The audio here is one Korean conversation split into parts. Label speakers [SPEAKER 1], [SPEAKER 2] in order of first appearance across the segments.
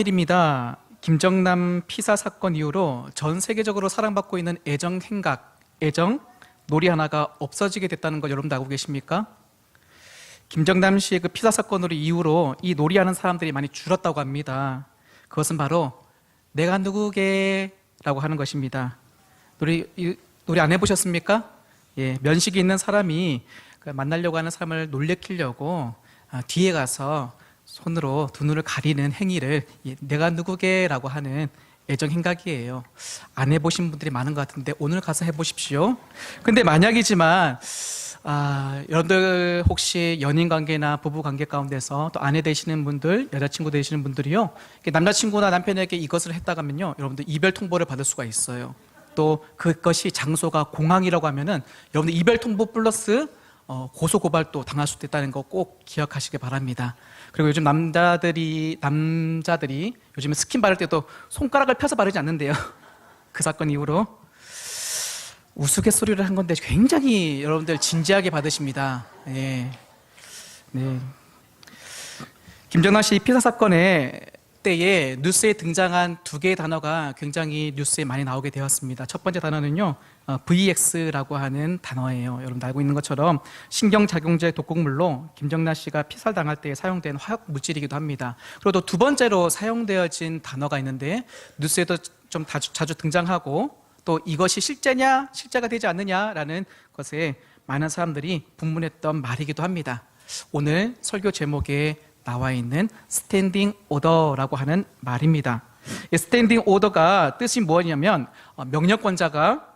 [SPEAKER 1] 일입니다. 김정남 피사 사건 이후로 전 세계적으로 사랑받고 있는 애정 행각, 애정 놀이 하나가 없어지게 됐다는 걸 여러분도 알고 계십니까? 김정남 씨의 그 피사 사건으로 이후로 이 놀이하는 사람들이 많이 줄었다고 합니다. 그것은 바로 내가 누구게 라고 하는 것입니다. 놀이 안 해보셨습니까? 예, 면식이 있는 사람이 만나려고 하는 사람을 놀래키려고 뒤에 가서 손으로 두 눈을 가리는 행위를 내가 누구게 라고 하는 애정 행각이에요. 안 해보신 분들이 많은 것 같은데 오늘 가서 해보십시오. 근데 만약이지만 여러분들 혹시 연인 관계나 부부 관계 가운데서 또 아내 되시는 분들, 여자친구 되시는 분들이요, 남자친구나 남편에게 이것을 했다고 하면요, 여러분들 이별 통보를 받을 수가 있어요. 또 그것이 장소가 공항이라고 하면은 여러분들 이별 통보 플러스 고소 고발도 당할 수도 있다는 거 꼭 기억하시기 바랍니다. 그리고 요즘 남자들이 요즘에 스킨 바를 때도 손가락을 펴서 바르지 않는데요. 그 사건 이후로 우스갯소리를 한 건데 굉장히 여러분들 진지하게 받으십니다. 네. 김정남 씨 피사 사건의 때에 뉴스에 등장한 두 개의 단어가 굉장히 뉴스에 많이 나오게 되었습니다. 첫 번째 단어는요, VX라고 하는 단어예요. 여러분 알고 있는 것처럼 신경작용제 독극물로 김정남 씨가 피살 당할 때 사용된 화학 물질이기도 합니다. 그리고 또 두 번째로 사용되어진 단어가 있는데 뉴스에도 좀 자주 등장하고 또 이것이 실제가 되지 않느냐라는 것에 많은 사람들이 분분했던 말이기도 합니다. 오늘 설교 제목에 나와 있는 스탠딩 오더라고 하는 말입니다. 스탠딩 오더가 뜻이 뭐냐면 명령권자가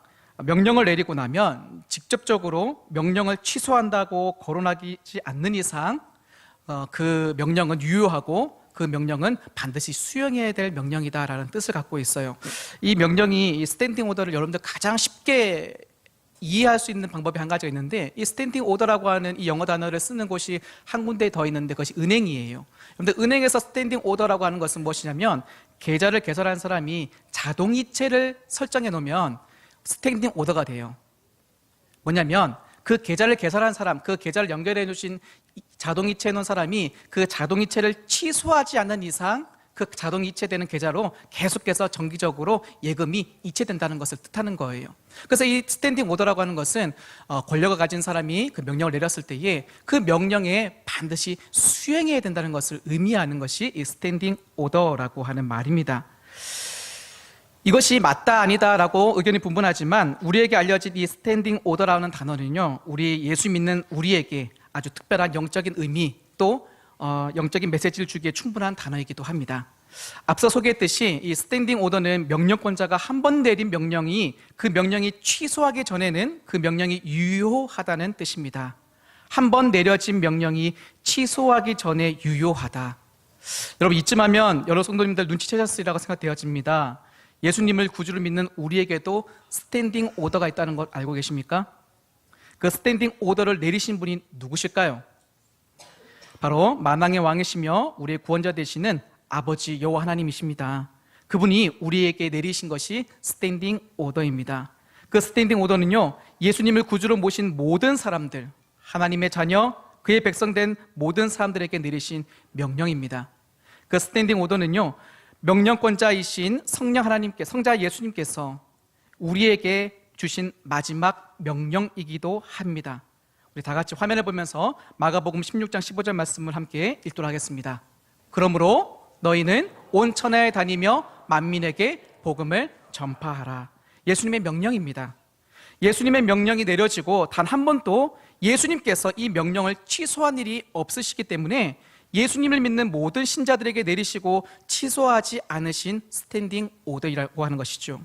[SPEAKER 1] 명령을 내리고 나면 직접적으로 명령을 취소한다고 거론하지 않는 이상 그 명령은 유효하고 그 명령은 반드시 수행해야 될 명령이다라는 뜻을 갖고 있어요. 이 명령이 이 스탠딩 오더를 여러분들 가장 쉽게 이해할 수 있는 방법이 한 가지가 있는데, 이 스탠딩 오더라고 하는 이 영어 단어를 쓰는 곳이 한 군데 더 있는데 그것이 은행이에요. 그런데 은행에서 스탠딩 오더라고 하는 것은 무엇이냐면 계좌를 개설한 사람이 자동이체를 설정해 놓으면 스탠딩 오더가 돼요. 뭐냐면 그 계좌를 개설한 사람, 그 계좌를 연결해 주신 자동이체해 놓은 사람이 그 자동이체를 취소하지 않는 이상 그 자동이체되는 계좌로 계속해서 정기적으로 예금이 이체된다는 것을 뜻하는 거예요. 그래서 이 스탠딩 오더라고 하는 것은 권력을 가진 사람이 그 명령을 내렸을 때에 그 명령에 반드시 수행해야 된다는 것을 의미하는 것이 이 스탠딩 오더라고 하는 말입니다. 이것이 맞다 아니다라고 의견이 분분하지만 우리에게 알려진 이 스탠딩 오더라는 단어는요, 우리 예수 믿는 우리에게 아주 특별한 영적인 의미 또 영적인 메시지를 주기에 충분한 단어이기도 합니다. 앞서 소개했듯이 이 스탠딩 오더는 명령권자가 한 번 내린 명령이 그 명령이 취소하기 전에는 그 명령이 유효하다는 뜻입니다. 한 번 내려진 명령이 취소하기 전에 유효하다. 여러분 이쯤 하면 여러 성도님들 눈치채셨으리라고 생각되어집니다. 예수님을 구주로 믿는 우리에게도 스탠딩 오더가 있다는 걸 알고 계십니까? 그 스탠딩 오더를 내리신 분이 누구실까요? 바로 만왕의 왕이시며 우리의 구원자 되시는 아버지 여호와 하나님이십니다. 그분이 우리에게 내리신 것이 스탠딩 오더입니다. 그 스탠딩 오더는요, 예수님을 구주로 모신 모든 사람들, 하나님의 자녀, 그의 백성된 모든 사람들에게 내리신 명령입니다. 그 스탠딩 오더는요, 명령권자이신 성령 하나님께, 성자 예수님께서 우리에게 주신 마지막 명령이기도 합니다. 우리 다 같이 화면을 보면서 마가복음 16장 15절 말씀을 함께 읽도록 하겠습니다. 그러므로 너희는 온 천하에 다니며 만민에게 복음을 전파하라. 예수님의 명령입니다. 예수님의 명령이 내려지고 단 한 번도 예수님께서 이 명령을 취소한 일이 없으시기 때문에 예수님을 믿는 모든 신자들에게 내리시고 취소하지 않으신 스탠딩 오더라고 하는 것이죠.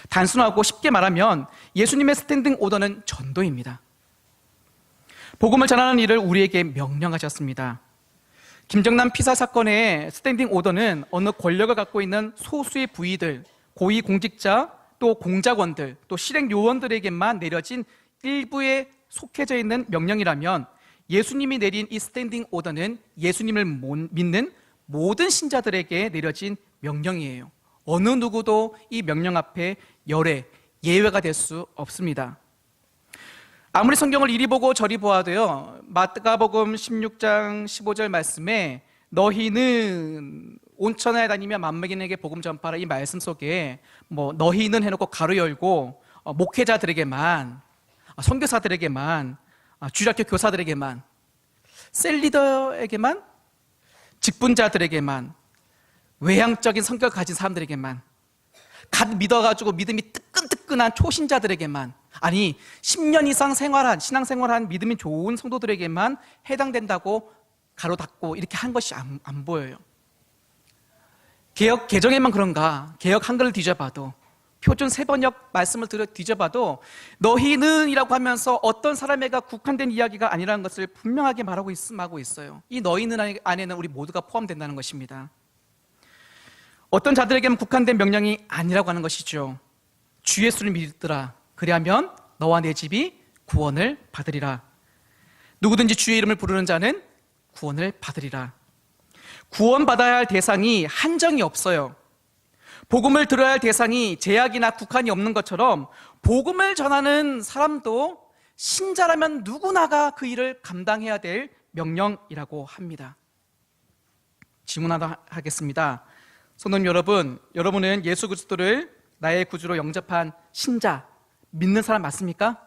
[SPEAKER 1] 단순하고 쉽게 말하면 예수님의 스탠딩 오더는 전도입니다. 복음을 전하는 일을 우리에게 명령하셨습니다. 김정남 피살 사건의 스탠딩 오더는 어느 권력을 갖고 있는 소수의 부위들, 고위공직자, 또 공작원들, 또 실행 요원들에게만 내려진 일부에 속해져 있는 명령이라면 예수님이 내린 이 스탠딩 오더는 예수님을 믿는 모든 신자들에게 내려진 명령이에요. 어느 누구도 이 명령 앞에 예외가 될 수 없습니다. 아무리 성경을 이리 보고 저리 보아도요, 마가복음 16장 15절 말씀에 너희는 온 천하에 다니며 만민에게 복음 전파라 이 말씀 속에 뭐 너희는 해놓고 가로 열고 목회자들에게만, 선교사들에게만, 주일학교 교사들에게만, 셀리더에게만, 직분자들에게만, 외향적인 성격을 가진 사람들에게만, 갓 믿어가지고 믿음이 뜨끈뜨끈한 초신자들에게만, 아니 10년 이상 신앙생활한 믿음이 좋은 성도들에게만 해당된다고 가로 닫고 이렇게 한 것이 안 보여요. 개역 개정에만 그런가? 개역 한글을 뒤져봐도, 표준 세번역 말씀을 뒤져봐도 너희는 이라고 하면서 어떤 사람에게 국한된 이야기가 아니라는 것을 분명하게 말하고 있어요. 이 너희는 안에는 우리 모두가 포함된다는 것입니다. 어떤 자들에게는 국한된 명령이 아니라고 하는 것이죠. 주 예수를 믿으라. 그리하면 너와 내 집이 구원을 받으리라. 누구든지 주의 이름을 부르는 자는 구원을 받으리라. 구원받아야 할 대상이 한정이 없어요. 복음을 들어야 할 대상이 제약이나 국한이 없는 것처럼 복음을 전하는 사람도 신자라면 누구나가 그 일을 감당해야 될 명령이라고 합니다. 질문 하나 하겠습니다. 성도님 여러분, 여러분은 예수 그리스도를 나의 구주로 영접한 신자, 믿는 사람 맞습니까?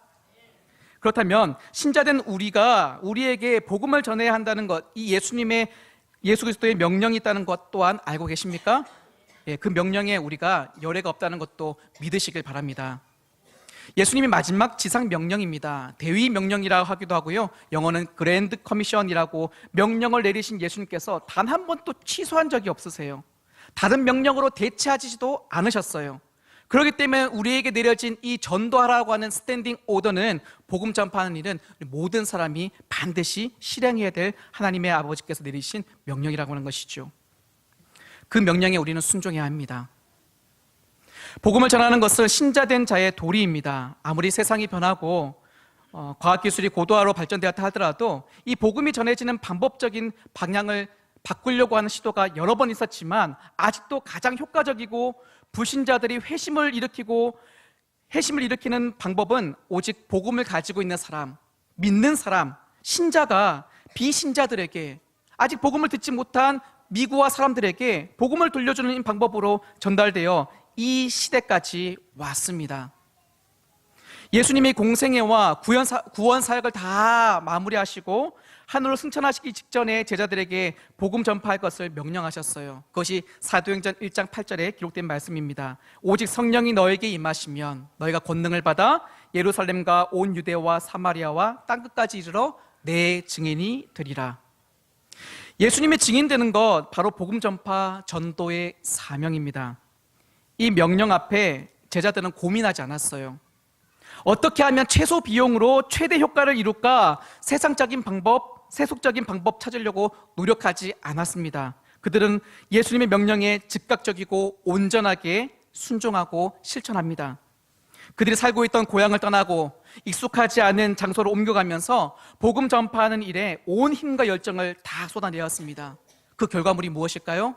[SPEAKER 1] 그렇다면 신자된 우리에게 복음을 전해야 한다는 것, 이 예수 그리스도의 명령이 있다는 것 또한 알고 계십니까? 그 명령에 우리가 열애가 없다는 것도 믿으시길 바랍니다. 예수님이 마지막 지상 명령입니다. 대위 명령이라고 하기도 하고요, 영어는 그랜드 커미션이라고 명령을 내리신 예수님께서 단 한 번도 취소한 적이 없으세요. 다른 명령으로 대체하지도 않으셨어요. 그렇기 때문에 우리에게 내려진 이 전도하라고 하는 스탠딩 오더는, 복음 전파하는 일은 모든 사람이 반드시 실행해야 될 하나님의 아버지께서 내리신 명령이라고 하는 것이죠. 그 명령에 우리는 순종해야 합니다. 복음을 전하는 것은 신자된 자의 도리입니다. 아무리 세상이 변하고 과학기술이 고도화로 발전되었다 하더라도 이 복음이 전해지는 방법적인 방향을 바꾸려고 하는 시도가 여러 번 있었지만, 아직도 가장 효과적이고 불신자들이 회심을 일으키는 방법은 오직 복음을 가지고 있는 사람, 믿는 사람, 신자가 비신자들에게, 아직 복음을 듣지 못한 미구와 사람들에게 복음을 돌려주는 방법으로 전달되어 이 시대까지 왔습니다. 예수님이 공생애와 구원 사역을 다 마무리하시고 하늘로 승천하시기 직전에 제자들에게 복음 전파할 것을 명령하셨어요. 그것이 사도행전 1장 8절에 기록된 말씀입니다. 오직 성령이 너에게 임하시면 너희가 권능을 받아 예루살렘과 온 유대와 사마리아와 땅끝까지 이르러 내 증인이 되리라. 예수님의 증인되는 것, 바로 복음 전파 전도의 사명입니다. 이 명령 앞에 제자들은 고민하지 않았어요. 어떻게 하면 최소 비용으로 최대 효과를 이룰까 세속적인 방법 찾으려고 노력하지 않았습니다. 그들은 예수님의 명령에 즉각적이고 온전하게 순종하고 실천합니다. 그들이 살고 있던 고향을 떠나고 익숙하지 않은 장소로 옮겨가면서 복음 전파하는 일에 온 힘과 열정을 다 쏟아내었습니다. 그 결과물이 무엇일까요?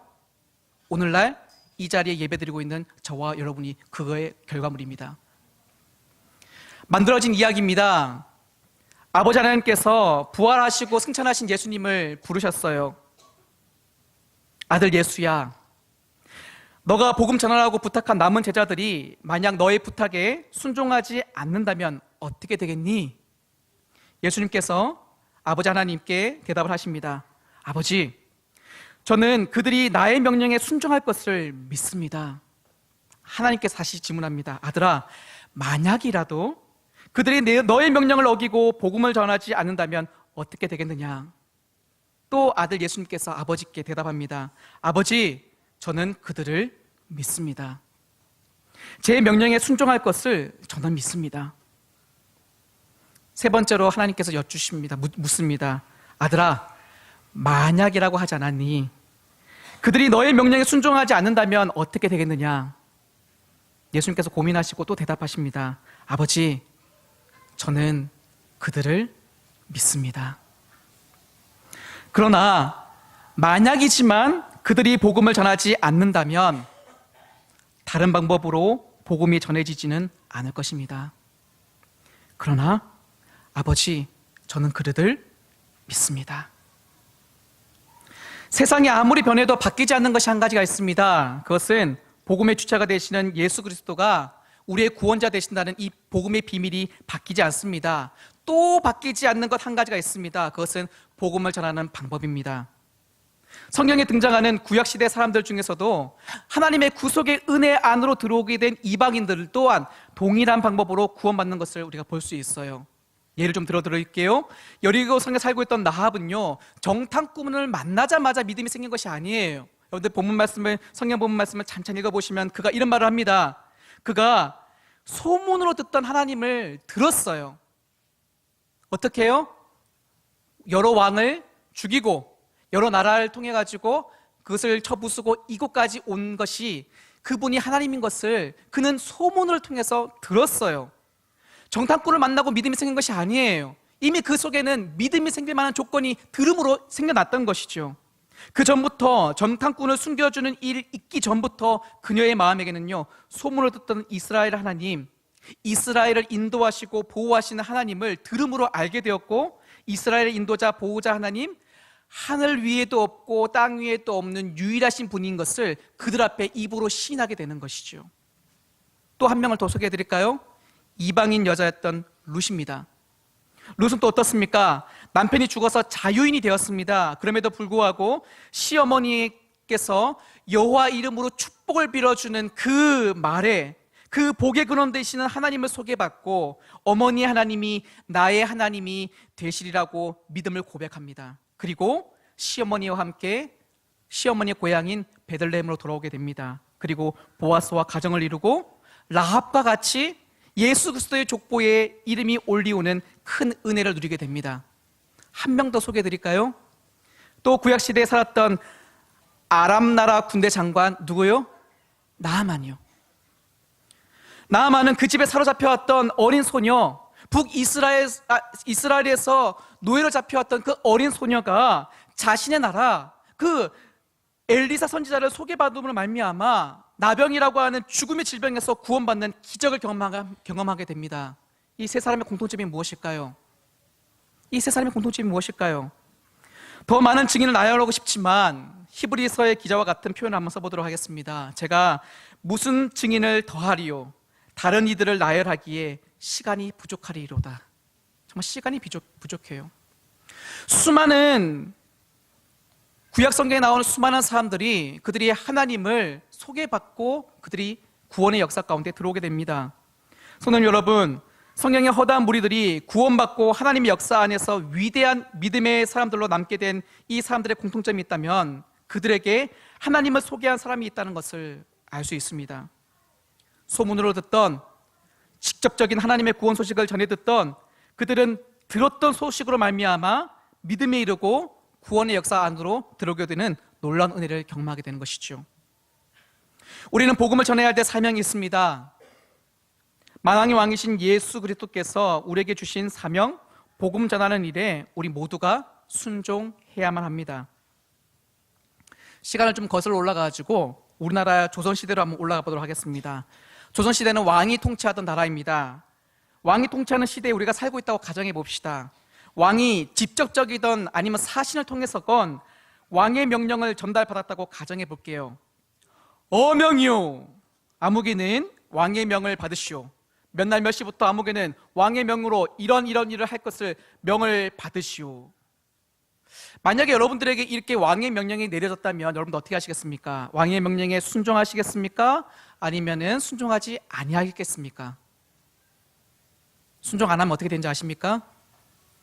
[SPEAKER 1] 오늘날 이 자리에 예배드리고 있는 저와 여러분이 그거의 결과물입니다. 만들어진 이야기입니다. 아버지 하나님께서 부활하시고 승천하신 예수님을 부르셨어요. 아들 예수야, 너가 복음 전하라고 부탁한 남은 제자들이 만약 너의 부탁에 순종하지 않는다면 어떻게 되겠니? 예수님께서 아버지 하나님께 대답을 하십니다. 아버지, 저는 그들이 나의 명령에 순종할 것을 믿습니다. 하나님께서 다시 질문합니다. 아들아, 만약이라도 그들이 너의 명령을 어기고 복음을 전하지 않는다면 어떻게 되겠느냐? 또 아들 예수님께서 아버지께 대답합니다. 아버지, 저는 그들을 믿습니다. 제 명령에 순종할 것을 저는 믿습니다. 세 번째로 하나님께서 여쭈십니다. 묻습니다. 아들아, 만약이라고 하지 않았니? 그들이 너의 명령에 순종하지 않는다면 어떻게 되겠느냐? 예수님께서 고민하시고 또 대답하십니다. 아버지, 저는 그들을 믿습니다. 그러나 만약이지만 그들이 복음을 전하지 않는다면 다른 방법으로 복음이 전해지지는 않을 것입니다. 그러나 아버지, 저는 그들을 믿습니다. 세상이 아무리 변해도 바뀌지 않는 것이 한 가지가 있습니다. 그것은 복음의 주체가 되시는 예수 그리스도가 우리의 구원자 되신다는 이 복음의 비밀이 바뀌지 않습니다. 또 바뀌지 않는 것 한 가지가 있습니다. 그것은 복음을 전하는 방법입니다. 성경에 등장하는 구약시대 사람들 중에서도 하나님의 구속의 은혜 안으로 들어오게 된 이방인들 또한 동일한 방법으로 구원받는 것을 우리가 볼 수 있어요. 예를 좀 들어드릴게요. 여리고 성에 살고 있던 라합은요, 정탐꾼을 만나자마자 믿음이 생긴 것이 아니에요. 여러분들 성경 본문 말씀을 찬찬히 읽어보시면 그가 이런 말을 합니다. 그가 소문으로 듣던 하나님을 들었어요. 어떻게 해요? 여러 왕을 죽이고 여러 나라를 통해 가지고 그것을 쳐부수고 이곳까지 온 것이 그분이 하나님인 것을 그는 소문을 통해서 들었어요. 정탐꾼을 만나고 믿음이 생긴 것이 아니에요. 이미 그 속에는 믿음이 생길 만한 조건이 들음으로 생겨났던 것이죠. 그 전부터 정탐꾼을 숨겨주는 일 있기 전부터 그녀의 마음에게는요, 소문을 듣던 이스라엘 하나님, 이스라엘을 인도하시고 보호하시는 하나님을 들음으로 알게 되었고, 이스라엘의 인도자 보호자 하나님, 하늘 위에도 없고 땅 위에도 없는 유일하신 분인 것을 그들 앞에 입으로 시인하게 되는 것이죠. 또 한 명을 더 소개해 드릴까요? 이방인 여자였던 룻입니다. 룻은 또 어떻습니까? 남편이 죽어서 자유인이 되었습니다. 그럼에도 불구하고 시어머니께서 여호와 이름으로 축복을 빌어주는 그 말에 그 복의 근원 되시는 하나님을 소개받고 어머니 하나님이 나의 하나님이 되시리라고 믿음을 고백합니다. 그리고 시어머니와 함께 시어머니의 고향인 베들레헴으로 돌아오게 됩니다. 그리고 보아스와 가정을 이루고 라합과 같이 예수 그리스도의 족보에 이름이 올리오는 큰 은혜를 누리게 됩니다. 한 명 더 소개해 드릴까요? 또 구약시대에 살았던 아람 나라 군대 장관 누구요? 나아만이요. 나아만은 그 집에 사로잡혀왔던 어린 소녀, 이스라엘에서 노예로 잡혀왔던 그 어린 소녀가 자신의 나라 그 엘리사 선지자를 소개받음으로 말미암아 나병이라고 하는 죽음의 질병에서 구원받는 기적을 경험하게 됩니다. 이 세 사람의 공통점이 무엇일까요? 이 세 사람의 공통점이 무엇일까요? 더 많은 증인을 나열하고 싶지만 히브리서의 기자와 같은 표현을 한번 써보도록 하겠습니다. 제가 무슨 증인을 더하리요? 다른 이들을 나열하기에 시간이 부족하리로다. 정말 시간이 부족해요. 수많은 구약 성경에 나오는 수많은 사람들이 그들이 하나님을 소개받고 그들이 구원의 역사 가운데 들어오게 됩니다. 성도 여러분, 성경의 허다한 무리들이 구원받고 하나님의 역사 안에서 위대한 믿음의 사람들로 남게 된 이 사람들의 공통점이 있다면 그들에게 하나님을 소개한 사람이 있다는 것을 알 수 있습니다. 소문으로 듣던 직접적인 하나님의 구원 소식을 전해 듣던 그들은 들었던 소식으로 말미암아 믿음에 이르고 구원의 역사 안으로 들어오게 되는 놀라운 은혜를 경험하게 되는 것이죠. 우리는 복음을 전해야 할 때 사명이 있습니다. 만왕의 왕이신 예수 그리스도께서 우리에게 주신 사명, 복음 전하는 일에 우리 모두가 순종해야만 합니다. 시간을 좀 거슬러 올라가가지고 우리나라 조선시대로 한번 올라가 보도록 하겠습니다. 조선시대는 왕이 통치하던 나라입니다. 왕이 통치하는 시대에 우리가 살고 있다고 가정해 봅시다. 왕이 직접적이든 아니면 사신을 통해서건 왕의 명령을 전달받았다고 가정해 볼게요. 어명이요, 아무개는 왕의 명을 받으시오. 몇 날 몇 시부터 아무개는 왕의 명으로 이런 일을 할 것을 명을 받으시오. 만약에 여러분들에게 이렇게 왕의 명령이 내려졌다면 여러분들 어떻게 하시겠습니까? 왕의 명령에 순종하시겠습니까? 아니면은 순종하지 아니하겠습니까? 순종 안 하면 어떻게 되는지 아십니까?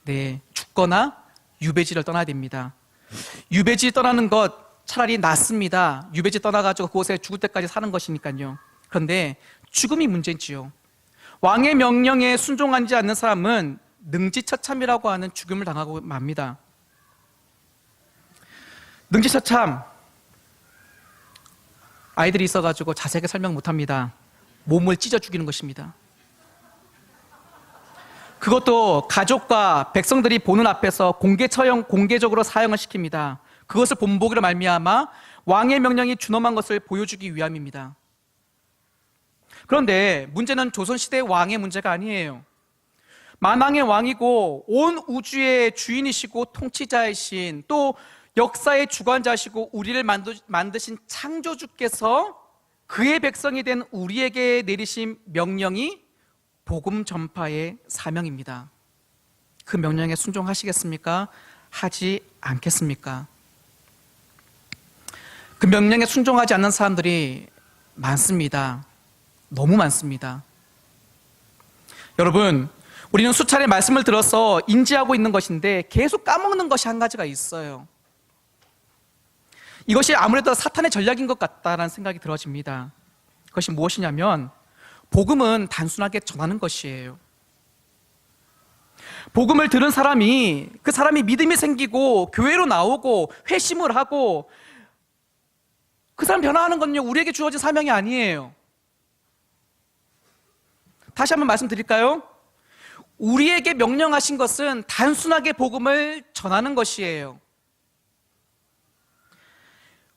[SPEAKER 1] 네, 죽거나 유배지를 떠나야 됩니다. 유배지 떠나는 것 차라리 낫습니다. 유배지 떠나가지고 그곳에 죽을 때까지 사는 것이니까요. 그런데 죽음이 문제지요. 왕의 명령에 순종하지 않는 사람은 능지처참이라고 하는 죽음을 당하고 맙니다. 능지처참, 아이들이 있어가지고 자세하게 설명 못합니다. 몸을 찢어 죽이는 것입니다. 그것도 가족과 백성들이 보는 앞에서 공개적으로 사형을 시킵니다. 그것을 본보기로 말미암아 왕의 명령이 준엄한 것을 보여주기 위함입니다. 그런데 문제는 조선시대의 왕의 문제가 아니에요. 만왕의 왕이고 온 우주의 주인이시고 통치자이신, 또 역사의 주관자시고 우리를 만드신 창조주께서 그의 백성이 된 우리에게 내리신 명령이 복음 전파의 사명입니다. 그 명령에 순종하시겠습니까? 하지 않겠습니까? 그 명령에 순종하지 않는 사람들이 많습니다. 너무 많습니다. 여러분, 우리는 수차례 말씀을 들어서 인지하고 있는 것인데 계속 까먹는 것이 한 가지가 있어요. 이것이 아무래도 사탄의 전략인 것 같다라는 생각이 들어집니다. 그것이 무엇이냐면 복음은 단순하게 전하는 것이에요. 복음을 들은 사람이 그 사람이 믿음이 생기고 교회로 나오고 회심을 하고 그 사람 변화하는 건요 우리에게 주어진 사명이 아니에요. 다시 한번 말씀드릴까요? 우리에게 명령하신 것은 단순하게 복음을 전하는 것이에요.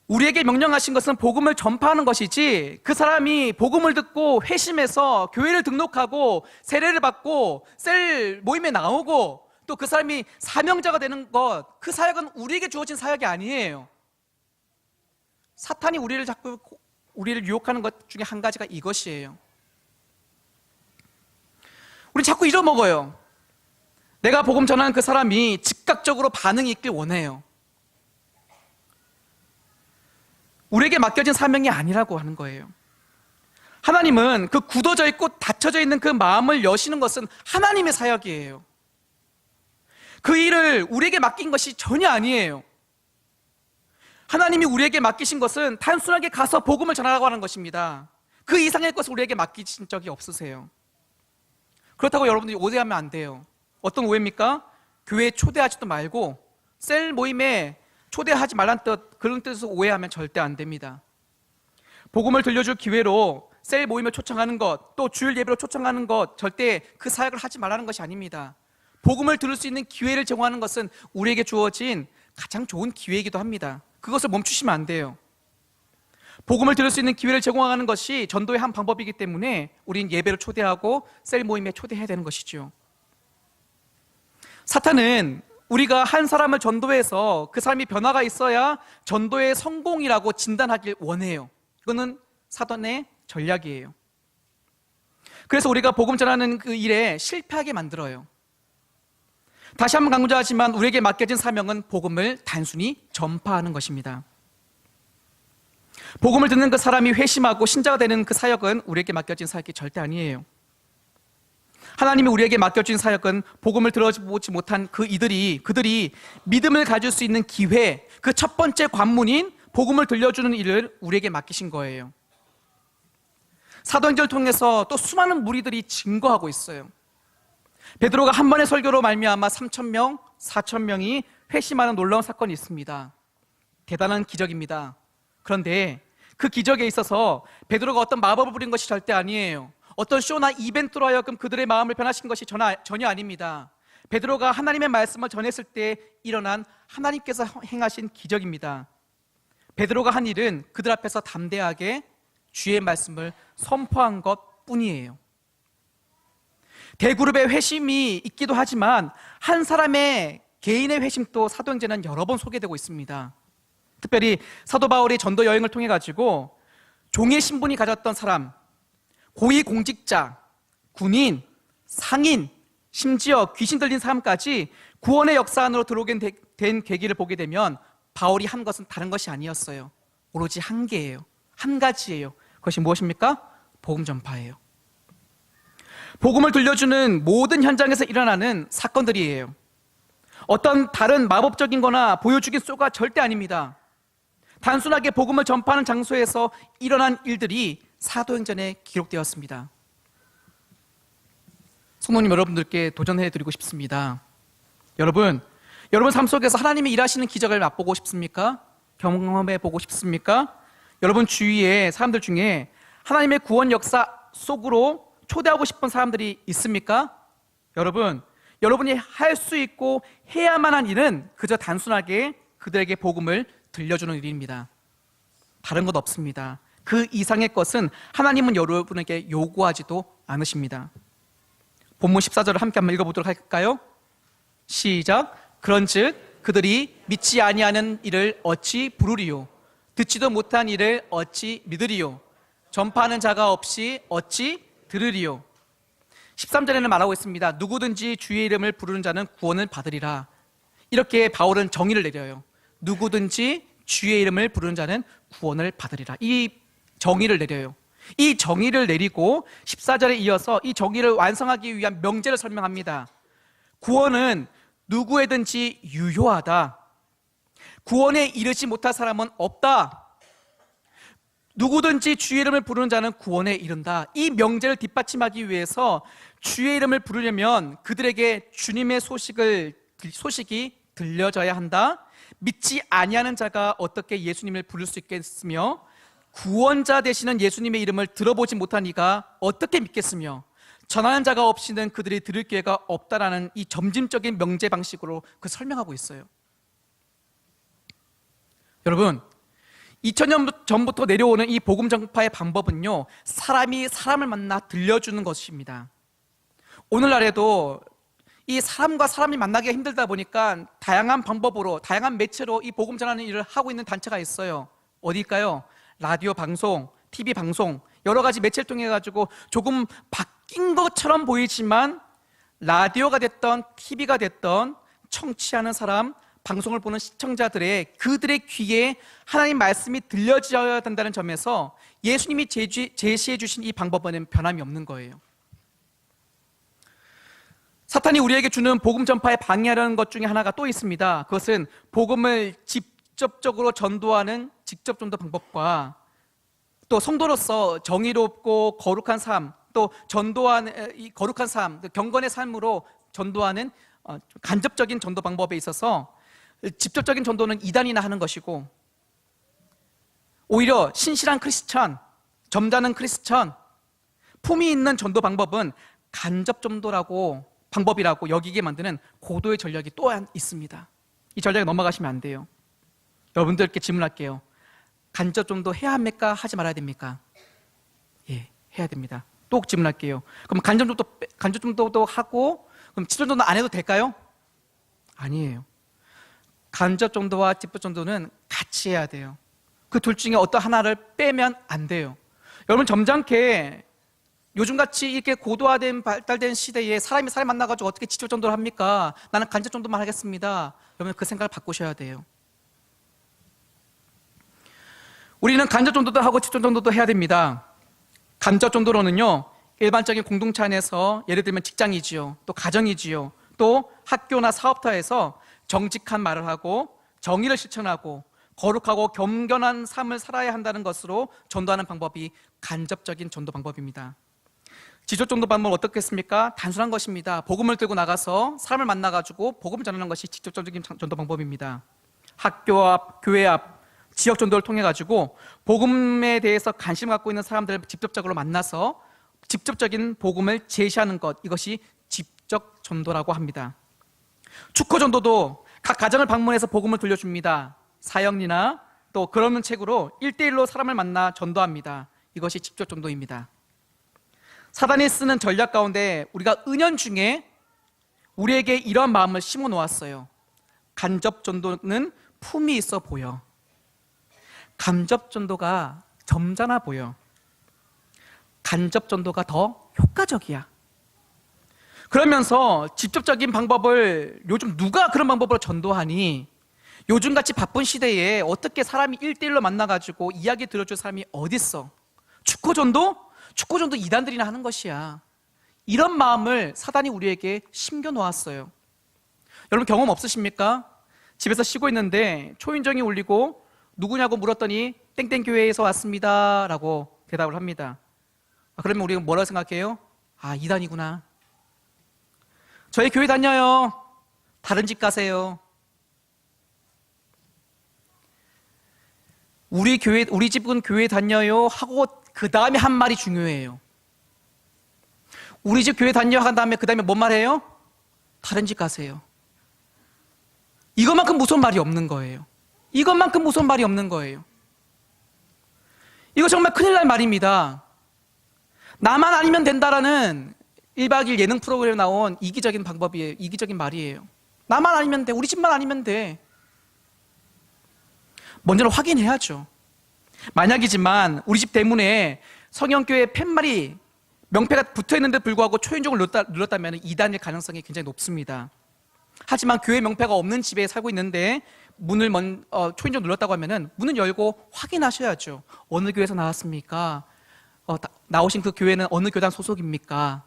[SPEAKER 1] 우리에게 명령하신 것은 복음을 전파하는 것이지 그 사람이 복음을 듣고 회심해서 교회를 등록하고 세례를 받고 셀 모임에 나오고 또 그 사람이 사명자가 되는 것, 그 사역은 우리에게 주어진 사역이 아니에요. 사탄이 우리를 유혹하는 것 중에 한 가지가 이것이에요. 우리 자꾸 잊어먹어요. 내가 복음 전하는 그 사람이 즉각적으로 반응이 있길 원해요. 우리에게 맡겨진 사명이 아니라고 하는 거예요. 하나님은 그 굳어져 있고 닫혀져 있는 그 마음을 여시는 것은 하나님의 사역이에요. 그 일을 우리에게 맡긴 것이 전혀 아니에요. 하나님이 우리에게 맡기신 것은 단순하게 가서 복음을 전하라고 하는 것입니다. 그 이상의 것을 우리에게 맡기신 적이 없으세요. 그렇다고 여러분들이 오해하면 안 돼요. 어떤 오해입니까? 교회에 초대하지도 말고 셀 모임에 초대하지 말란 뜻, 그런 뜻에서 오해하면 절대 안 됩니다. 복음을 들려줄 기회로 셀 모임을 초청하는 것, 또 주일 예배로 초청하는 것, 절대 그 사역을 하지 말라는 것이 아닙니다. 복음을 들을 수 있는 기회를 제공하는 것은 우리에게 주어진 가장 좋은 기회이기도 합니다. 그것을 멈추시면 안 돼요. 복음을 들을 수 있는 기회를 제공하는 것이 전도의 한 방법이기 때문에 우린 예배를 초대하고 셀 모임에 초대해야 되는 것이죠. 사탄은 우리가 한 사람을 전도해서 그 사람이 변화가 있어야 전도의 성공이라고 진단하길 원해요. 이거는 사탄의 전략이에요. 그래서 우리가 복음 전하는 그 일에 실패하게 만들어요. 다시 한번 강조하지만 우리에게 맡겨진 사명은 복음을 단순히 전파하는 것입니다. 복음을 듣는 그 사람이 회심하고 신자가 되는 그 사역은 우리에게 맡겨진 사역이 절대 아니에요. 하나님이 우리에게 맡겨진 사역은 복음을 들어보지 못한 그들이 믿음을 가질 수 있는 기회, 그 첫 번째 관문인 복음을 들려주는 일을 우리에게 맡기신 거예요. 사도행전을 통해서 또 수많은 무리들이 증거하고 있어요. 베드로가 한 번의 설교로 말미암아 3,000명, 4,000명이 회심하는 놀라운 사건이 있습니다. 대단한 기적입니다. 그런데 그 기적에 있어서 베드로가 어떤 마법을 부린 것이 절대 아니에요. 어떤 쇼나 이벤트로 하여금 그들의 마음을 변화시킨 것이 전혀 아닙니다. 베드로가 하나님의 말씀을 전했을 때 일어난 하나님께서 행하신 기적입니다. 베드로가 한 일은 그들 앞에서 담대하게 주의 말씀을 선포한 것 뿐이에요. 대그룹의 회심이 있기도 하지만 한 사람의 개인의 회심도 사도행전은 여러 번 소개되고 있습니다. 특별히 사도 바울이 전도 여행을 통해 가지고 종의 신분이 가졌던 사람, 고위공직자, 군인, 상인, 심지어 귀신 들린 사람까지 구원의 역사 안으로 들어오게 된 계기를 보게 되면 바울이 한 것은 다른 것이 아니었어요. 오로지 한 개예요. 한 가지예요. 그것이 무엇입니까? 복음 전파예요. 복음을 들려주는 모든 현장에서 일어나는 사건들이에요. 어떤 다른 마법적인 거나 보여주긴 쏘가 절대 아닙니다. 단순하게 복음을 전파하는 장소에서 일어난 일들이 사도행전에 기록되었습니다. 성도님 여러분들께 도전해드리고 싶습니다. 여러분 삶 속에서 하나님이 일하시는 기적을 맛보고 싶습니까? 경험해보고 싶습니까? 여러분 주위에 사람들 중에 하나님의 구원 역사 속으로 초대하고 싶은 사람들이 있습니까? 여러분이 할 수 있고 해야만 한 일은 그저 단순하게 그들에게 복음을 들려주는 일입니다. 다른 것 없습니다. 그 이상의 것은 하나님은 여러분에게 요구하지도 않으십니다. 본문 14절을 함께 한번 읽어보도록 할까요? 시작. 그런즉 그들이 믿지 아니하는 이를 어찌 부르리요? 듣지도 못한 이를 어찌 믿으리요? 전파하는 자가 없이 어찌 들으리요? 13절에는 말하고 있습니다. 누구든지 주의 이름을 부르는 자는 구원을 받으리라. 이렇게 바울은 정의를 내려요. 누구든지 주의 이름을 부르는 자는 구원을 받으리라. 이 정의를 내려요. 이 정의를 내리고 14절에 이어서 이 정의를 완성하기 위한 명제를 설명합니다. 구원은 누구에든지 유효하다. 구원에 이르지 못할 사람은 없다. 누구든지 주의 이름을 부르는 자는 구원에 이른다. 이 명제를 뒷받침하기 위해서 주의 이름을 부르려면 그들에게 주님의 소식이 들려져야 한다. 믿지 아니하는 자가 어떻게 예수님을 부를 수 있겠으며 구원자 되시는 예수님의 이름을 들어보지 못한 이가 어떻게 믿겠으며 전하는 자가 없이는 그들이 들을 기회가 없다라는 이 점진적인 명제 방식으로 그 설명하고 있어요. 여러분, 2000년 전부터 내려오는 이 복음 전파의 방법은요, 사람이 사람을 만나 들려주는 것입니다. 오늘날에도 이 사람과 사람이 만나기가 힘들다 보니까 다양한 방법으로, 다양한 매체로 이 복음 전하는 일을 하고 있는 단체가 있어요. 어디일까요? 라디오 방송, TV 방송, 여러 가지 매체를 통해 가지고 조금 바뀐 것처럼 보이지만 라디오가 됐던 TV가 됐던 청취하는 사람, 방송을 보는 시청자들의 그들의 귀에 하나님 말씀이 들려져야 된다는 점에서 예수님이 제시해 주신 이 방법은 변함이 없는 거예요. 사탄이 우리에게 주는 복음 전파에 방해하려는 것 중에 하나가 또 있습니다. 그것은 복음을 직접적으로 전도하는 직접 전도 방법과 또 성도로서 정의롭고 거룩한 삶, 또 전도하는 이 거룩한 삶, 경건의 삶으로 전도하는 간접적인 전도 방법에 있어서 직접적인 전도는 이단이나 하는 것이고, 오히려 신실한 크리스천, 점잖은 크리스천, 품위 있는 전도 방법은 간접 전도라고 방법이라고 여기게 만드는 고도의 전략이 또한 있습니다. 이 전략에 넘어가시면 안 돼요. 여러분들께 질문할게요. 간접 전도 해야 합니까? 하지 말아야 됩니까? 예, 해야 됩니다. 또 질문할게요. 그럼 간접 전도도 하고 그럼 직접 전도 안 해도 될까요? 아니에요. 간접 전도와 직접 전도는 같이 해야 돼요. 그 둘 중에 어떤 하나를 빼면 안 돼요. 여러분, 점잖게 요즘같이 이렇게 고도화된 발달된 시대에 사람이 사람 만나가지고 어떻게 직접 전도를 합니까? 나는 간접 전도만 하겠습니다. 여러분, 그 생각을 바꾸셔야 돼요. 우리는 간접 전도도 하고 직접 전도도 해야 됩니다. 간접 전도로는요, 일반적인 공동체 안에서 예를 들면 직장이지요, 또 가정이지요, 또 학교나 사업터에서 정직한 말을 하고 정의를 실천하고 거룩하고 겸손한 삶을 살아야 한다는 것으로 전도하는 방법이 간접적인 전도 방법입니다. 직접 전도 방법은 어떻겠습니까? 단순한 것입니다. 복음을 들고 나가서 사람을 만나가지고 복음을 전하는 것이 직접적인 전도 방법입니다. 학교 앞, 교회 앞, 지역 전도를 통해 가지고 복음에 대해서 관심 갖고 있는 사람들을 직접적으로 만나서 직접적인 복음을 제시하는 것, 이것이 직접 전도라고 합니다. 축구 전도도 각 가정을 방문해서 복음을 들려줍니다. 사형리나 또 그러는 책으로 1대1로 사람을 만나 전도합니다. 이것이 직접 전도입니다. 사단이 쓰는 전략 가운데 우리가 은연중에 우리에게 이러한 마음을 심어 놓았어요. 간접 전도는 품이 있어 보여. 간접 전도가 점잖아 보여. 간접 전도가 더 효과적이야. 그러면서 직접적인 방법을, 요즘 누가 그런 방법으로 전도하니? 요즘같이 바쁜 시대에 어떻게 사람이 1대1로 만나가지고 이야기 들어줄 사람이 어딨어? 축구전도? 축구전도 이단들이나 하는 것이야. 이런 마음을 사단이 우리에게 심겨놓았어요. 여러분, 경험 없으십니까? 집에서 쉬고 있는데 초인종이 울리고 누구냐고 물었더니 땡땡교회에서 왔습니다 라고 대답을 합니다. 그러면 우리가 뭐라고 생각해요? 아, 이단이구나. 저희 교회 다녀요. 다른 집 가세요. 우리 집은 교회 다녀요 하고 그 다음에 한 말이 중요해요. 우리 집 교회 다녀요 한 다음에 그 다음에 뭔 말해요? 다른 집 가세요. 이것만큼 무서운 말이 없는 거예요. 이것만큼 무서운 말이 없는 거예요. 이거 정말 큰일 날 말입니다. 나만 아니면 된다라는 1박 2일 예능 프로그램에 나온 이기적인 방법이에요. 이기적인 말이에요. 나만 아니면 돼. 우리 집만 아니면 돼. 먼저는 확인해야죠. 만약이지만 우리 집 대문에 성형교회 팻말이 명패가 붙어있는데 불구하고 초인종을 눌렀다면 이단일 가능성이 굉장히 높습니다. 하지만 교회 명패가 없는 집에 살고 있는데 문을 초인종 눌렀다고 하면은 문을 열고 확인하셔야죠. 어느 교회에서 나왔습니까? 나오신 그 교회는 어느 교단 소속입니까?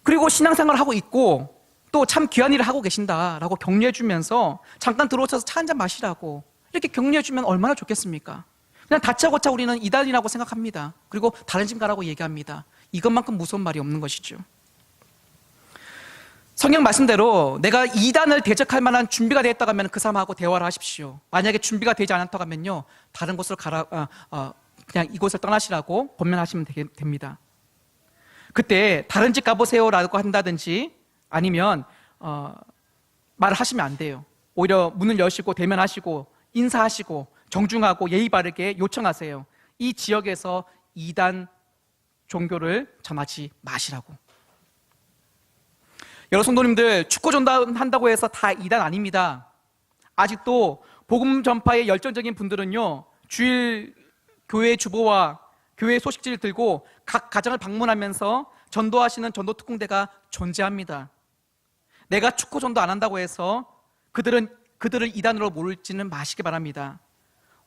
[SPEAKER 1] 그리고 신앙생활을 하고 있고 또 참 귀한 일을 하고 계신다라고 격려해주면서 잠깐 들어오셔서 차 한잔 마시라고 이렇게 격려해주면 얼마나 좋겠습니까? 그냥 다짜고짜 우리는 이단이라고 생각합니다. 그리고 다른 집 가라고 얘기합니다. 이것만큼 무서운 말이 없는 것이죠. 성경 말씀대로 내가 이단을 대적할 만한 준비가 되었다고 하면 그 사람하고 대화를 하십시오. 만약에 준비가 되지 않았다고 하면요, 다른 곳으로 그냥 이곳을 떠나시라고 권면하시면 됩니다. 그때 다른 집 가보세요라고 한다든지 아니면 말을 하시면 안 돼요. 오히려 문을 여시고 대면하시고 인사하시고 정중하고 예의 바르게 요청하세요. 이 지역에서 이단 종교를 전하지 마시라고. 여러 성도님들, 축구 전도한다고 해서 다 이단 아닙니다. 아직도 복음 전파에 열정적인 분들은요, 주일 교회 주보와 교회 소식지를 들고 각 가정을 방문하면서 전도하시는 전도 특공대가 존재합니다. 내가 축구 전도 안 한다고 해서 그들을 이단으로 몰지는 마시기 바랍니다.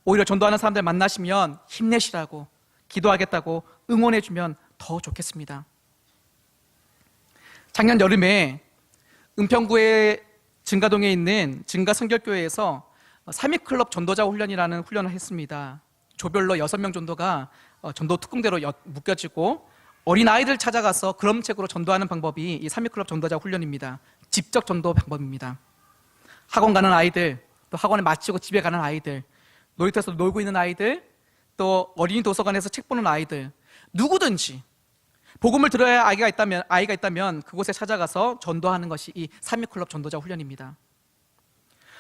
[SPEAKER 1] 오히려 전도하는 사람들 만나시면 힘내시라고, 기도하겠다고 응원해주면 더 좋겠습니다. 작년 여름에 은평구의 증가동에 있는 증가성결교회에서 3.2클럽 전도자 훈련이라는 훈련을 했습니다. 조별로 6명 정도가 전도 특공대로 묶여지고 어린아이들 찾아가서 그럼책으로 전도하는 방법이 이 3.2클럽 전도자 훈련입니다. 직접 전도 방법입니다. 학원 가는 아이들, 또 학원을 마치고 집에 가는 아이들, 놀이터에서 놀고 있는 아이들, 또 어린이 도서관에서 책 보는 아이들, 누구든지 복음을 들어야 아이가 있다면 그곳에 찾아가서 전도하는 것이 이 3.2클럽 전도자 훈련입니다.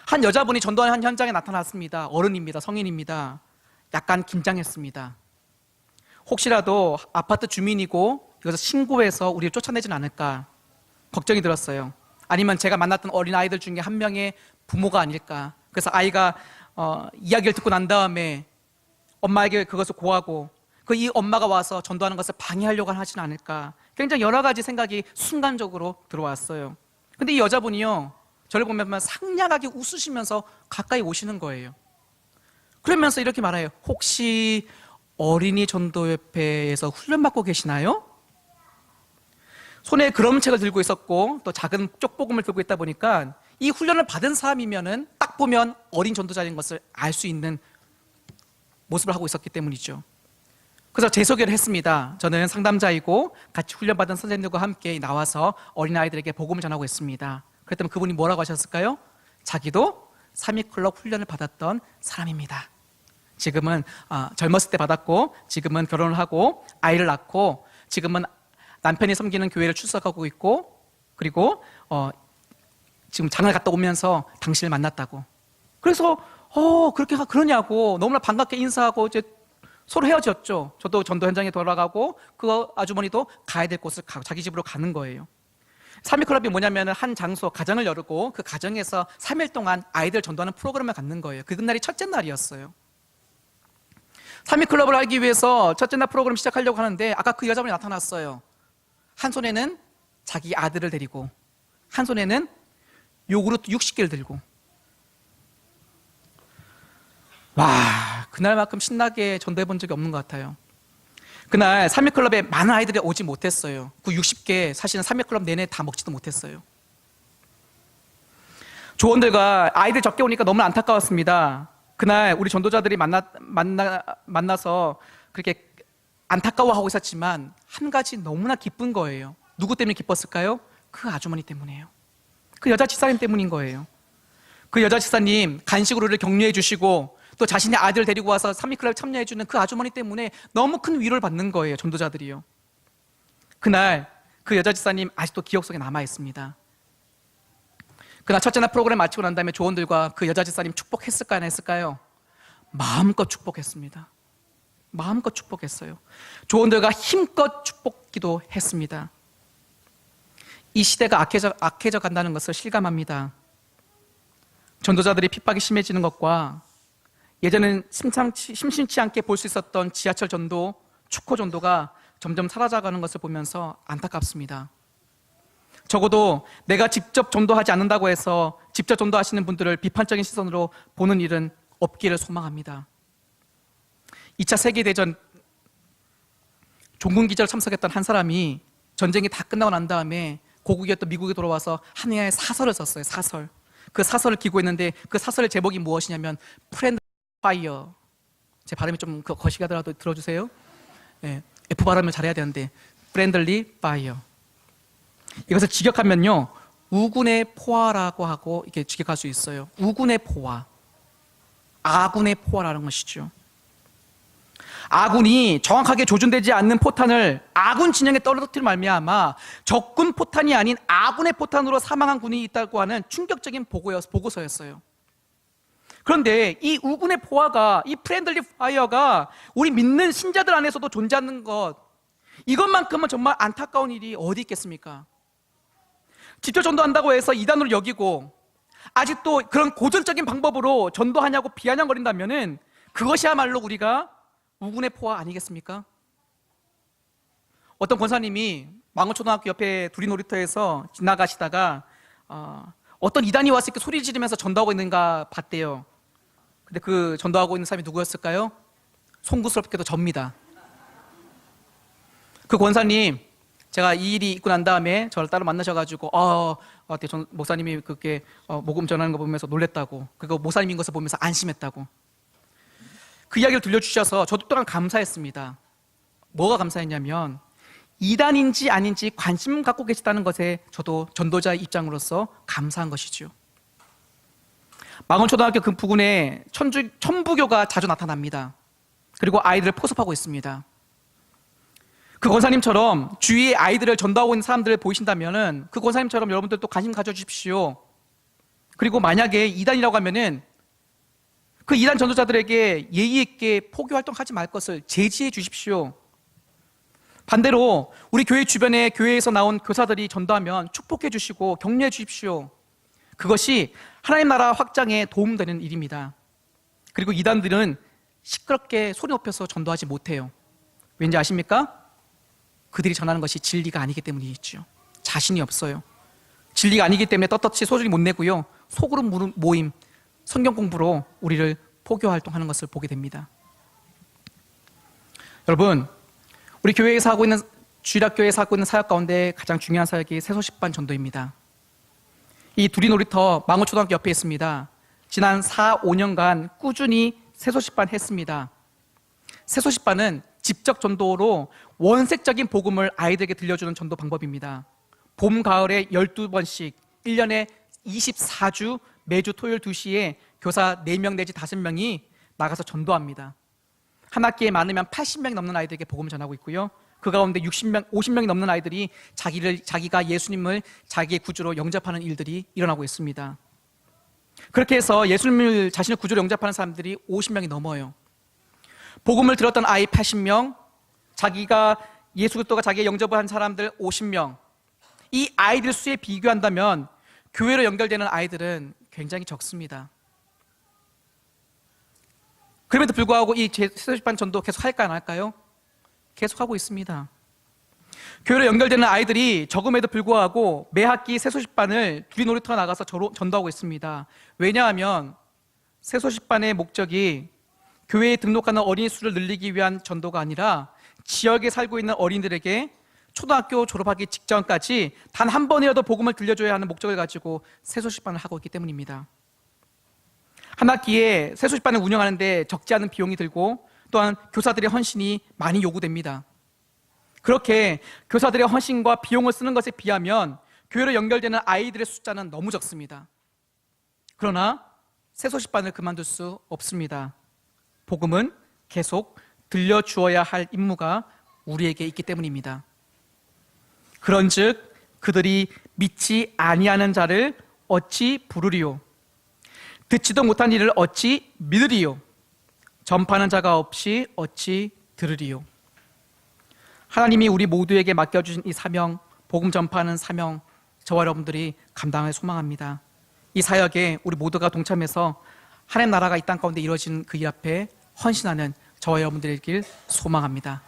[SPEAKER 1] 한 여자분이 전도하는 현장에 나타났습니다. 어른입니다. 성인입니다. 약간 긴장했습니다. 혹시라도 아파트 주민이고 이것을 신고해서 우리를 쫓아내진 않을까 걱정이 들었어요. 아니면 제가 만났던 어린아이들 중에 한 명의 부모가 아닐까. 그래서 아이가 이야기를 듣고 난 다음에 엄마에게 그것을 고하고 이 엄마가 와서 전도하는 것을 방해하려고 하지는 않을까. 굉장히 여러 가지 생각이 순간적으로 들어왔어요. 근데 이 여자분이요, 저를 보면 상냥하게 웃으시면서 가까이 오시는 거예요. 그러면서 이렇게 말해요. 혹시 어린이 전도협회에서 훈련받고 계시나요? 손에 그럼책을 들고 있었고 또 작은 쪽복음을 들고 있다 보니까 이 훈련을 받은 사람이면은 딱 보면 어린 전도자인 것을 알 수 있는 모습을 하고 있었기 때문이죠. 그래서 제 소개를 했습니다. 저는 상담자이고 같이 훈련받은 선생님들과 함께 나와서 어린아이들에게 복음을 전하고 있습니다. 그랬더니 그분이 뭐라고 하셨을까요? 자기도 3.2클럽 훈련을 받았던 사람입니다. 지금은 젊었을 때 받았고 지금은 결혼을 하고 아이를 낳고 지금은 남편이 섬기는 교회를 출석하고 있고 그리고 지금 장을 갔다 오면서 당신을 만났다고. 그래서 그렇게 그러냐고 너무나 반갑게 인사하고 이제 서로 헤어졌죠. 저도 전도 현장에 돌아가고 그 아주머니도 가야 될 곳을 자기 집으로 가는 거예요. 3.2클럽이 뭐냐면 한 장소, 가정을 열고 그 가정에서 3일 동안 아이들 전도하는 프로그램을 갖는 거예요. 그날이 첫째 날이었어요. 3.2클럽을 하기 위해서 첫째 날 프로그램 시작하려고 하는데 아까 그 여자분이 나타났어요. 한 손에는 자기 아들을 데리고 한 손에는 요구르트 60개를 들고. 와, 그날만큼 신나게 전도해 본 적이 없는 것 같아요. 그날 3.2클럽에 많은 아이들이 오지 못했어요. 그 60개 사실은 3.2클럽 내내 다 먹지도 못했어요. 조원들과 아이들 적게 오니까 너무 안타까웠습니다. 그날 우리 전도자들이 만나서 그렇게 안타까워하고 있었지만 한 가지 너무나 기쁜 거예요. 누구 때문에 기뻤을까요? 그 아주머니 때문이에요. 그 여자 집사님 때문인 거예요. 그 여자 집사님 간식으로 우리를 격려해 주시고 또 자신의 아들 데리고 와서 3.2클럽에 참여해 주는 그 아주머니 때문에 너무 큰 위로를 받는 거예요. 전도자들이요. 그날 그 여자 집사님 아직도 기억 속에 남아 있습니다. 그날 첫째 날 프로그램 마치고 난 다음에 조원들과 그 여자 집사님 축복했을까요? 안 했을까요? 마음껏 축복했습니다. 마음껏 축복했어요. 조원들과 힘껏 축복 기도했습니다. 이 시대가 악해져 간다는 것을 실감합니다. 전도자들이 핍박이 심해지는 것과 예전엔 심심치 않게 볼 수 있었던 지하철 전도, 축호 전도가 점점 사라져가는 것을 보면서 안타깝습니다. 적어도 내가 직접 전도하지 않는다고 해서 직접 전도하시는 분들을 비판적인 시선으로 보는 일은 없기를 소망합니다. 2차 세계대전 종군기절 참석했던 한 사람이 전쟁이 다 끝나고 난 다음에 고국이었던 미국에 돌아와서 한 해의 사설을 썼어요. 사설. 그 사설을 기고했는데 그 사설의 제목이 무엇이냐면 프렌드 파이어. 제 발음이 좀 거시기하더라도 들어주세요. 네, F 발음을 잘해야 되는데 프렌들리 파이어. 이것을 직역하면요, 우군의 포화라고 하고 이렇게 직역할 수 있어요. 우군의 포화, 아군의 포화라는 것이죠. 아군이 정확하게 조준되지 않는 포탄을 아군 진영에 떨어뜨려 말미암아 적군 포탄이 아닌 아군의 포탄으로 사망한 군이 있다고 하는 충격적인 보고서였어요. 그런데 이 우군의 포화가, 이 프렌들리 파이어가 우리 믿는 신자들 안에서도 존재하는 것, 이것만큼은 정말 안타까운 일이 어디 있겠습니까? 직접 전도한다고 해서 이단으로 여기고 아직도 그런 고전적인 방법으로 전도하냐고 비아냥거린다면은 그것이야말로 우리가 우군의 포화 아니겠습니까? 어떤 권사님이 망원초등학교 옆에 두리놀이터에서 지나가시다가 어떤 이단이 와서 이렇게 소리 지르면서 전도하고 있는가 봤대요. 근데 그 전도하고 있는 사람이 누구였을까요? 송구스럽게도 접니다. 그 권사님, 제가 이 일이 있고 난 다음에 저를 따로 만나셔가지고 목사님이 그렇게 복음 전하는 거 보면서 놀랬다고, 그리고 목사님인 것을 보면서 안심했다고 그 이야기를 들려주셔서 저도 또한 감사했습니다. 뭐가 감사했냐면 이단인지 아닌지 관심 갖고 계시다는 것에 저도 전도자의 입장으로서 감사한 것이죠. 망원초등학교 그 부근에 천부교가 자주 나타납니다. 그리고 아이들을 포섭하고 있습니다. 그 권사님처럼 주위에 아이들을 전도하고 있는 사람들을 보이신다면은 그 권사님처럼 여러분들도 관심 가져주십시오. 그리고 만약에 이단이라고 하면은 그 이단 전도자들에게 예의 있게 포교 활동하지 말 것을 제지해 주십시오. 반대로 우리 교회 주변에 교회에서 나온 교사들이 전도하면 축복해 주시고 격려해 주십시오. 그것이 하나님 나라 확장에 도움되는 일입니다. 그리고 이단들은 시끄럽게 소리 높여서 전도하지 못해요. 왠지 아십니까? 그들이 전하는 것이 진리가 아니기 때문이죠. 자신이 없어요. 진리가 아니기 때문에 떳떳이 소리를 못 내고요, 속으로 모임, 성경 공부로 우리를 포교 활동하는 것을 보게 됩니다. 여러분, 우리 교회에서 하고 있는, 주일학교에서 하고 있는 사역 가운데 가장 중요한 사역이 새소식반 전도입니다. 이 두리놀이터 망원초등학교 옆에 있습니다. 지난 4, 5년간 꾸준히 새소식반 했습니다. 새소식반은 직접 전도로 원색적인 복음을 아이들에게 들려주는 전도 방법입니다. 봄, 가을에 12번씩 1년에 24주 매주 토요일 2시에 교사 4명 내지 5명이 나가서 전도합니다. 한 학기에 많으면 80명이 넘는 아이들에게 복음을 전하고 있고요, 그 가운데 60명, 50명이 넘는 아이들이 자기가 예수님을 자기의 구주로 영접하는 일들이 일어나고 있습니다. 그렇게 해서 예수님을 자신의 구주로 영접하는 사람들이 50명이 넘어요. 복음을 들었던 아이 80명, 자기가 예수 그리스도가 자기의 영접을 한 사람들 50명, 이 아이들 수에 비교한다면 교회로 연결되는 아이들은 굉장히 적습니다. 그럼에도 불구하고 이 새소식반 전도 계속 할까요, 안 할까요? 계속하고 있습니다. 교회로 연결되는 아이들이 적음에도 불구하고 매 학기 새소식반을 두리놀이터 나가서 전도하고 있습니다. 왜냐하면 새소식반의 목적이 교회에 등록하는 어린이 수를 늘리기 위한 전도가 아니라 지역에 살고 있는 어린이들에게 초등학교 졸업하기 직전까지 단 한 번이라도 복음을 들려줘야 하는 목적을 가지고 새소식반을 하고 있기 때문입니다. 한 학기에 새소식반을 운영하는데 적지 않은 비용이 들고 또한 교사들의 헌신이 많이 요구됩니다. 그렇게 교사들의 헌신과 비용을 쓰는 것에 비하면 교회로 연결되는 아이들의 숫자는 너무 적습니다. 그러나 새소식반을 그만둘 수 없습니다. 복음은 계속 들려주어야 할 임무가 우리에게 있기 때문입니다. 그런즉 그들이 믿지 아니하는 자를 어찌 부르리요? 듣지도 못한 일을 어찌 믿으리요? 전파하는 자가 없이 어찌 들으리요? 하나님이 우리 모두에게 맡겨주신 이 사명, 복음 전파하는 사명, 저와 여러분들이 감당을 소망합니다. 이 사역에 우리 모두가 동참해서 하나님 나라가 이 땅 가운데 이루어진 그 일 앞에 헌신하는 저와 여러분들이길 소망합니다.